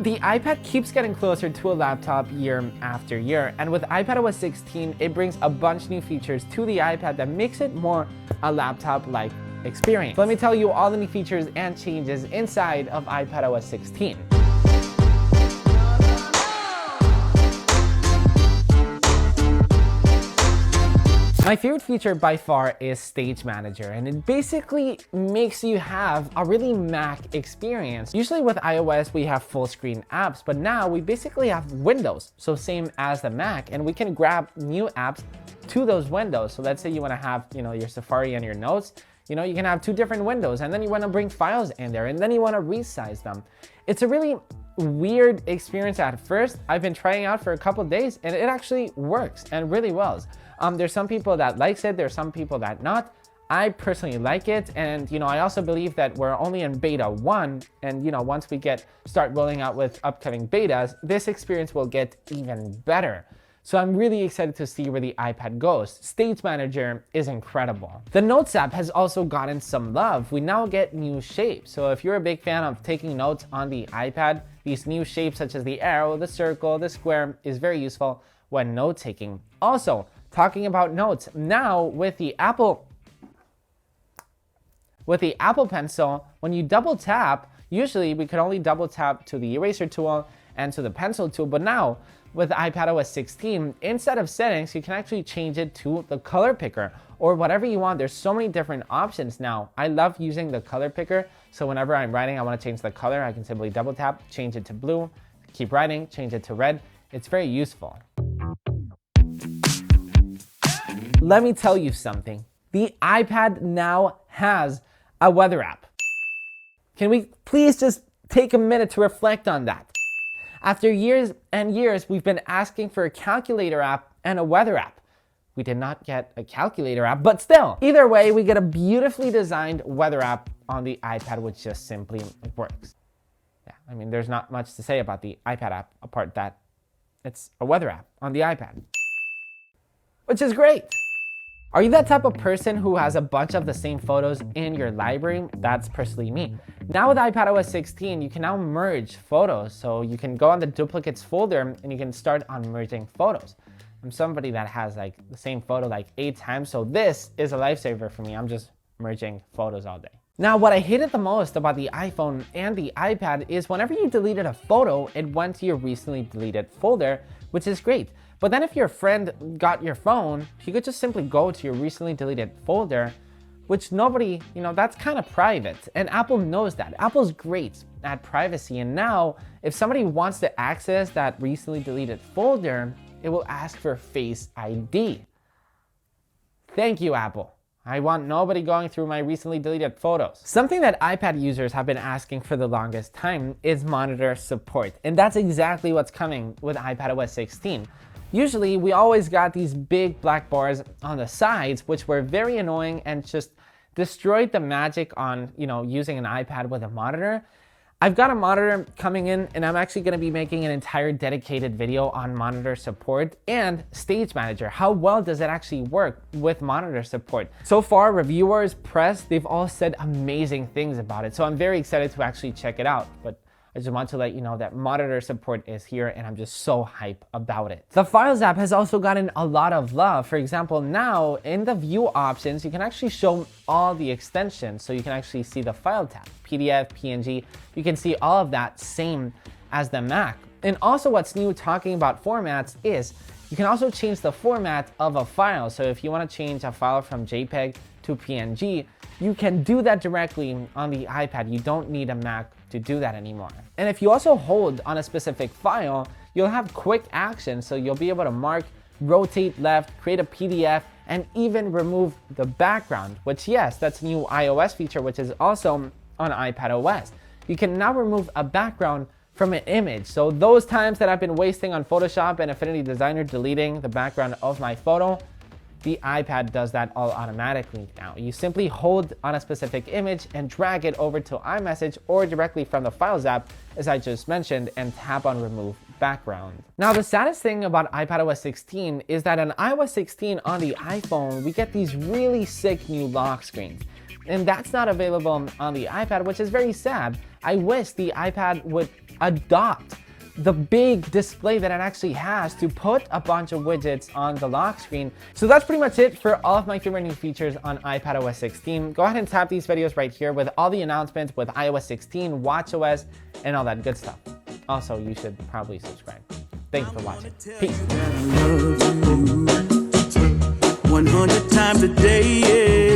The iPad keeps getting closer to a laptop year after year, and with iPadOs 16, it brings a bunch new features to the iPad that makes it more a laptop-like experience. Let me tell you all the new features and changes inside of iPadOs 16. My favorite feature by far is Stage Manager, and it basically makes you have a really Mac experience. Usually with iOS, we have full screen apps, but now we basically have windows, so same as the Mac, and we can grab new apps to those windows. So let's say you want to have, your Safari and your Notes, you can have two different windows, and then you want to bring files in there, and then you want to resize them. It's a really weird experience at first. I've been trying out for a couple of days, and it actually works and really well. There's some people that likes it, there's some people that not. I personally like it, and I also believe that we're only in beta 1, and once we start rolling out with upcoming betas, this experience will get even better. So I'm really excited to see where the iPad goes. Stage Manager is incredible. The Notes app has also gotten some love. We now get new shapes. So if you're a big fan of taking notes on the iPad, these new shapes such as the arrow, the circle, the square is very useful when note taking. Also, talking about notes, now with the Apple Pencil, when you double tap, usually we could only double tap to the eraser tool and to the pencil tool, but now with iPadOs 16, instead of settings, you can actually change it to the color picker or whatever you want. There's so many different options now. I love using the color picker, so whenever I'm writing, I want to change the color, I can simply double tap, change it to blue, keep writing, change it to red. It's very useful. Let me tell you something. The iPad now has a weather app. Can we please just take a minute to reflect on that? After years and years, we've been asking for a calculator app and a weather app. We did not get a calculator app, but still. Either way, we get a beautifully designed weather app on the iPad, which just simply works. Yeah, there's not much to say about the iPad app apart that it's a weather app on the iPad, which is great. Are you that type of person who has a bunch of the same photos in your library? That's personally me. Now with iPadOs 16, you can now merge photos. So you can go on the duplicates folder and you can start on merging photos. I'm somebody that has the same photo 8 times, so this is a lifesaver for me. I'm just merging photos all day. Now, what I hated the most about the iPhone and the iPad is whenever you deleted a photo, it went to your recently deleted folder, which is great. But then if your friend got your phone, he could just simply go to your recently deleted folder, which nobody, that's kind of private. And Apple knows that. Apple's great at privacy. And now if somebody wants to access that recently deleted folder, it will ask for Face ID. Thank you, Apple. I want nobody going through my recently deleted photos. Something that iPad users have been asking for the longest time is monitor support. And that's exactly what's coming with iPadOs 16. Usually, we always got these big black bars on the sides, which were very annoying and just destroyed the magic on, using an iPad with a monitor. I've got a monitor coming in, and I'm actually going to be making an entire dedicated video on monitor support and Stage Manager. How well does it actually work with monitor support? So far, reviewers, press, they've all said amazing things about it. So I'm very excited to actually check it out. But I just want to let you know that monitor support is here, and I'm just so hype about it. The Files app has also gotten a lot of love. For example, now in the view options, you can actually show all the extensions. So you can actually see the file tab, PDF, PNG. You can see all of that same as the Mac. And also what's new talking about formats is you can also change the format of a file. So if you want to change a file from JPEG to PNG, you can do that directly on the iPad. You don't need a Mac to do that anymore. And if you also hold on a specific file, you'll have quick action. So you'll be able to mark, rotate left, create a PDF, and even remove the background, which yes, that's a new iOS feature, which is also on iPadOs. You can now remove a background from an image. So those times that I've been wasting on Photoshop and Affinity Designer deleting the background of my photo, the iPad does that all automatically now. You simply hold on a specific image and drag it over to iMessage or directly from the Files app, as I just mentioned, and tap on Remove Background. Now, the saddest thing about iPadOs 16 is that on iOS 16 on the iPhone, we get these really sick new lock screens. And that's not available on the iPad, which is very sad. I wish the iPad would adopt the big display that it actually has to put a bunch of widgets on the lock screen. So that's pretty much it for all of my favorite new features on iPadOS 16. Go ahead and tap these videos right here with all the announcements with iOS 16, watchOS, and all that good stuff. Also, you should probably subscribe. Thanks for watching. Peace. 100 times a day, yeah.